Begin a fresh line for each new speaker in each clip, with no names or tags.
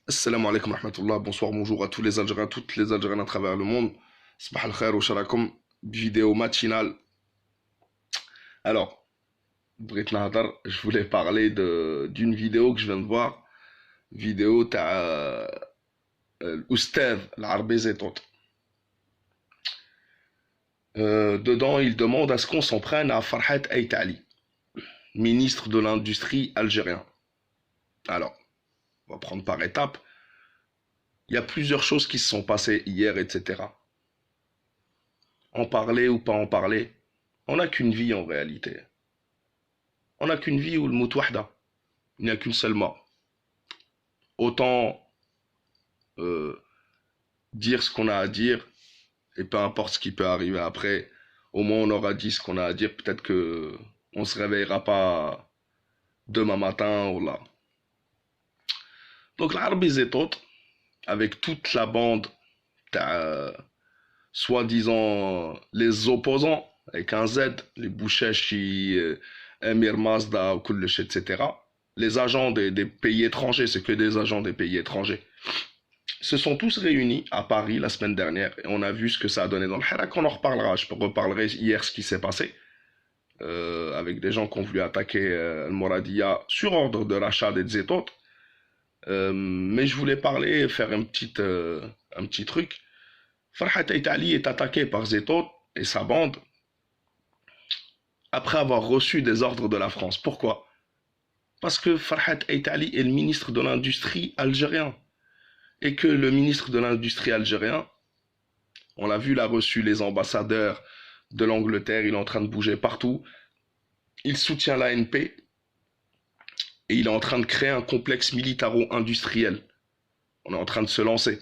Assalamu alaikum wa rahmatullah, bonsoir, bonjour à tous les Algériens, toutes les Algériennes à travers le monde. Sabah al-khair wa sharakum, vidéo matinale. Alors, Brit Nahadar, je voulais parler d'une vidéo que je viens de voir, vidéo l'Oustaz l'Arbi Zetot. Dedans, il demande à ce qu'on s'en prenne à Farhat Aït Ali, ministre de l'Industrie algérien. Alors, on va prendre par étapes. Il y a plusieurs choses qui se sont passées hier, etc. En parler ou pas en parler, on n'a qu'une vie en réalité. On n'a qu'une vie où le mout wahda. Il n'y a qu'une seule mort. Autant euh, dire ce qu'on a à dire, et peu importe ce qui peut arriver après, au moins on aura dit ce qu'on a à dire. Peut-être que on se réveillera pas demain matin ou là. Donc l'Arbi Zetot, avec toute la bande, soi-disant les opposants, avec un Z, les Bouchechi, Emir Mazda, Kullesh, etc. Les agents des pays étrangers, c'est que des agents des pays étrangers, se sont tous réunis à Paris la semaine dernière et on a vu ce que ça a donné dans le Hirak. On en reparlera. Je reparlerai hier ce qui s'est passé avec des gens qui ont voulu attaquer le Moradia sur ordre de Rachad et de Zetot. Mais je voulais parler, faire un petit truc. Farhat Aït Ali est attaqué par Zetot et sa bande après avoir reçu des ordres de la France. Pourquoi? Parce que Farhat Aït Ali est le ministre de l'Industrie algérien. Et que le ministre de l'Industrie algérien, on l'a vu, il a reçu les ambassadeurs de l'Angleterre, il est en train de bouger partout. Il soutient l'ANP et il est en train de créer un complexe militaro-industriel. On est en train de se lancer.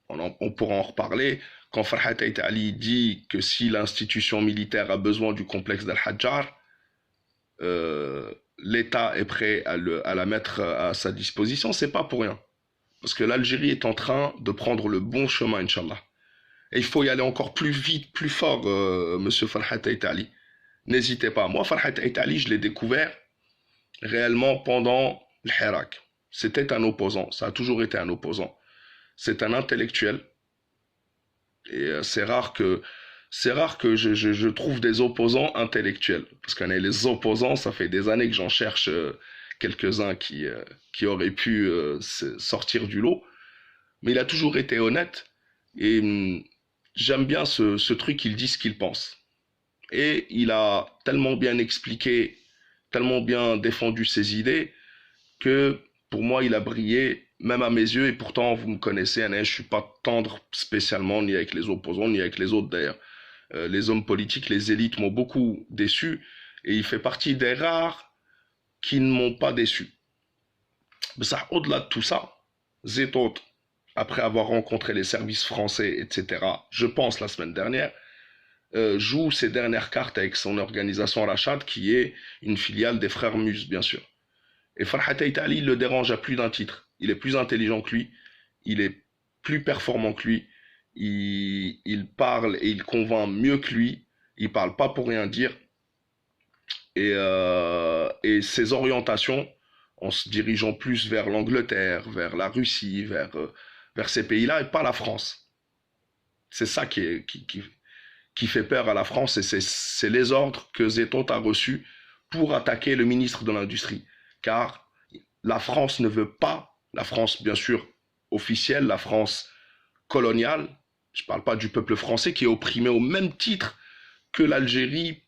On pourra en reparler. Quand Farhat Aït Ali dit que si l'institution militaire a besoin du complexe d'Al-Hajjar, l'État est prêt à la mettre à sa disposition, c'est pas pour rien. Parce que l'Algérie est en train de prendre le bon chemin, Inch'Allah. Et il faut y aller encore plus vite, plus fort, monsieur Farhat Aït Ali. N'hésitez pas. Moi, Farhat Aït Ali, je l'ai découvert réellement pendant le Hirak. C'était un opposant, ça a toujours été un opposant. C'est un intellectuel. Et c'est rare que je trouve des opposants intellectuels. Parce qu'on est les opposants, ça fait des années que j'en cherche quelques-uns qui auraient pu sortir du lot. Mais il a toujours été honnête. Et j'aime bien ce truc, il dit ce qu'il pense. Et il a tellement bien expliqué, tellement bien défendu ses idées, que pour moi, il a brillé, même à mes yeux, et pourtant, vous me connaissez, Anna, je suis pas tendre spécialement, ni avec les opposants, ni avec les autres d'ailleurs. Les hommes politiques, les élites m'ont beaucoup déçu, et il fait partie des rares qui ne m'ont pas déçu. Mais ça, au-delà de tout ça, Zetot, après avoir rencontré les services français, etc., je pense la semaine dernière, joue ses dernières cartes avec son organisation Rachad, qui est une filiale des frères Mus, bien sûr. Et Farhat Aït Ali le dérange à plus d'un titre. Il est plus intelligent que lui, il est plus performant que lui, il parle et il convainc mieux que lui, il parle pas pour rien dire. Et ses orientations, en se dirigeant plus vers l'Angleterre, vers la Russie, vers ces pays-là, et pas la France. C'est ça qui fait peur à la France, et c'est les ordres que Zetot a reçus pour attaquer le ministre de l'Industrie. Car la France ne veut pas, la France bien sûr officielle, la France coloniale, je ne parle pas du peuple français qui est opprimé au même titre que l'Algérie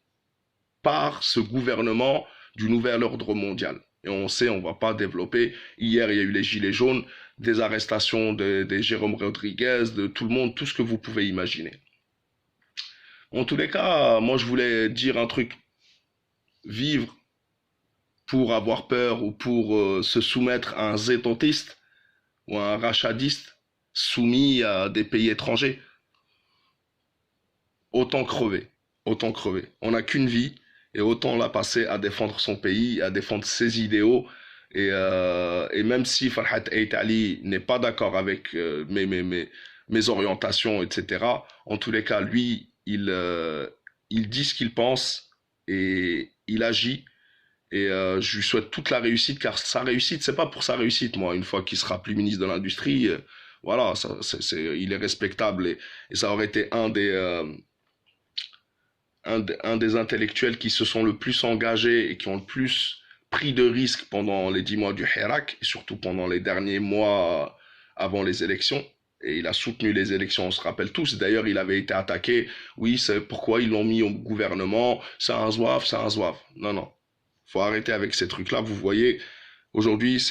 par ce gouvernement du nouvel ordre mondial. Et on sait, on ne va pas développer. Hier, il y a eu les gilets jaunes, des arrestations de Jérôme Rodriguez, de tout le monde, tout ce que vous pouvez imaginer. En tous les cas, moi je voulais dire un truc. Vivre pour avoir peur ou pour se soumettre à un zétotiste ou à un rachadiste soumis à des pays étrangers, autant crever. Autant crever. On n'a qu'une vie et autant la passer à défendre son pays, à défendre ses idéaux. Et même si Farhat Aït Ali n'est pas d'accord avec mes orientations, etc., en tous les cas, lui, il dit ce qu'il pense et il agit. Et je lui souhaite toute la réussite, car sa réussite, c'est pas pour sa réussite, moi. Une fois qu'il sera plus ministre de l'Industrie, voilà, il est respectable. Et ça aurait été un des intellectuels qui se sont le plus engagés et qui ont le plus pris de risques pendant les 10 mois du Hirak, et surtout pendant les derniers mois avant les élections. Et il a soutenu les élections, on se rappelle tous. D'ailleurs, il avait été attaqué. Oui, c'est pourquoi ils l'ont mis au gouvernement. C'est un zouave, c'est un zouave. Non, non. Faut arrêter avec ces trucs-là. Vous voyez, aujourd'hui,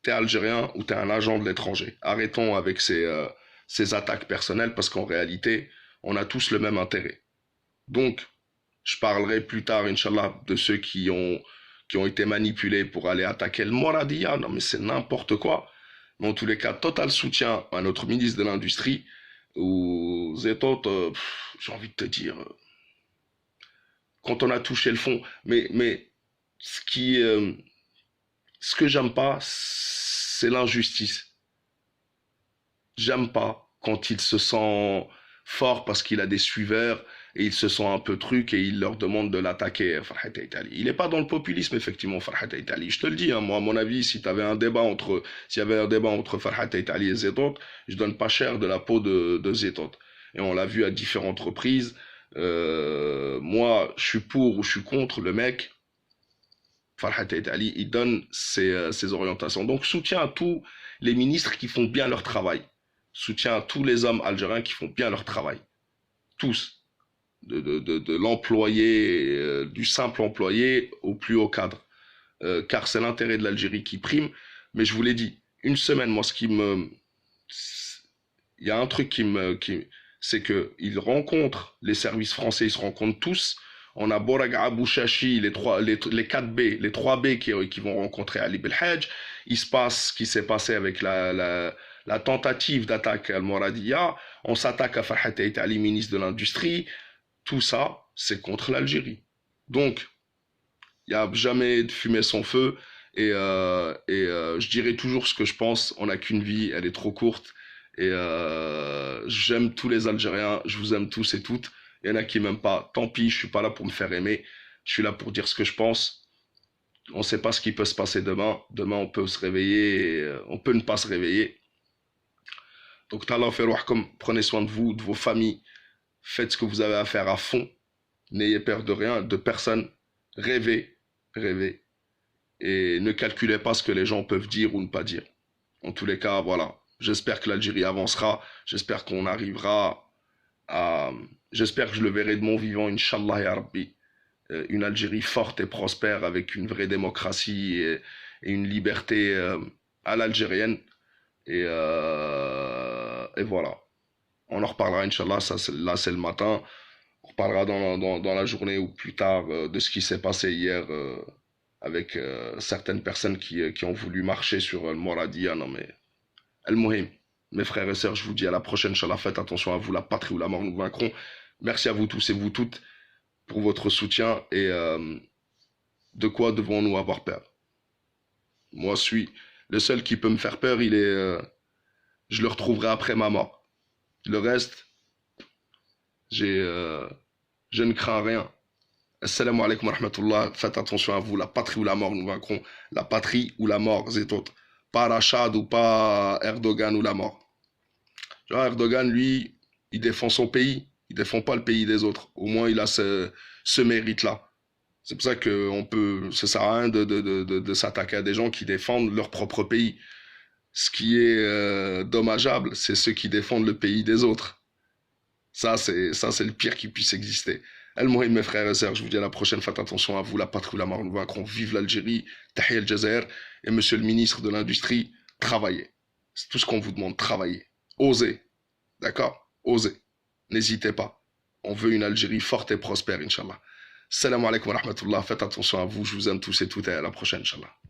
t'es algérien ou t'es un agent de l'étranger. Arrêtons avec ces attaques personnelles parce qu'en réalité, on a tous le même intérêt. Donc, je parlerai plus tard, Inch'Allah, de ceux qui ont été manipulés pour aller attaquer le Moradia. Non, mais c'est n'importe quoi. Mais en tous les cas, total soutien à notre ministre de l'Industrie, ou Zetot, j'ai envie de te dire, quand on a touché le fond, mais ce qui, ce que j'aime pas, c'est l'injustice. J'aime pas quand il se sent fort parce qu'il a des suiveurs et il se sent un peu truc et il leur demande de l'attaquer, Farhat Aitali. Il n'est pas dans le populisme, effectivement, Farhat Aitali. Je te le dis, hein, moi, à mon avis, s'il y avait un débat entre Farhat Aitali et Zetot, je donne pas cher de la peau de Zetot. Et on l'a vu à différentes reprises. Moi, je suis pour ou je suis contre le mec. Farhat Aitali, il donne ses orientations. Donc, soutien à tous les ministres qui font bien leur travail. Soutien à tous les hommes algériens qui font bien leur travail. Tous. De l'employé, du simple employé au plus haut cadre. Car c'est l'intérêt de l'Algérie qui prime. Mais je vous l'ai dit, une semaine, moi, il y a un truc c'est qu'ils rencontrent les services français, ils se rencontrent tous. On a Bouraga Bouchachi, les 4 B, les 3 B qui vont rencontrer Ali Belhadj. Il se passe ce qui s'est passé avec la tentative d'attaque à Al-Mouradia. On s'attaque à Farhat Aitali, ministre de l'Industrie. Tout ça, c'est contre l'Algérie. Donc, il n'y a jamais de fumée sans feu. Et je dirais toujours ce que je pense. On n'a qu'une vie, elle est trop courte. Et j'aime tous les Algériens, je vous aime tous et toutes. Il y en a qui m'aiment pas, tant pis, je suis pas là pour me faire aimer. Je suis là pour dire ce que je pense. On ne sait pas ce qui peut se passer demain. Demain, on peut se réveiller, et, on peut ne pas se réveiller. Donc, t'Allah fait comme prenez soin de vous, de vos familles. Faites ce que vous avez à faire à fond. N'ayez peur de rien, de personne. Rêvez, rêvez. Et ne calculez pas ce que les gens peuvent dire ou ne pas dire. En tous les cas, voilà. J'espère que l'Algérie avancera. J'espère qu'on arrivera à... J'espère que je le verrai de mon vivant, Inch'Allah ya Rabbi. Une Algérie forte et prospère avec une vraie démocratie et une liberté à l'algérienne. Et voilà. On en reparlera, Inch'Allah. Là, c'est le matin. On reparlera dans la journée ou plus tard de ce qui s'est passé hier avec certaines personnes qui ont voulu marcher sur le Moradia. Non, mais Al-Mohim, mes frères et sœurs, je vous dis à la prochaine, Inch'Allah, faites attention à vous, la patrie ou la mort, nous vaincrons. Merci à vous tous et vous toutes pour votre soutien et de quoi devons-nous avoir peur? Moi, le seul qui peut me faire peur, je le retrouverai après ma mort. Le reste, je ne crains rien. Assalamu alaikum wa rahmatullah, faites attention à vous, la patrie ou la mort, nous vaincrons. La patrie ou la mort, c'est autre. Pas Rachad ou pas Erdogan ou la mort. Genre Erdogan, lui, il défend son pays, il défend pas le pays des autres. Au moins, il a ce mérite-là. C'est pour ça ça sert à rien de s'attaquer à des gens qui défendent leur propre pays. Ce qui est dommageable, c'est ceux qui défendent le pays des autres. Ça, c'est le pire qui puisse exister. Al-Mohim, mes frères et sœurs, je vous dis à la prochaine, faites attention à vous, la patrie ou la mort, nous vaincrons, vive l'Algérie, Tahia al-Jazair, et monsieur le ministre de l'Industrie, travaillez. C'est tout ce qu'on vous demande, travaillez. Osez, d'accord? Osez. N'hésitez pas. On veut une Algérie forte et prospère, Inch'Allah. Salam alaikum wa rahmatullah, faites attention à vous, je vous aime tous et toutes, et à la prochaine, Inch'Allah.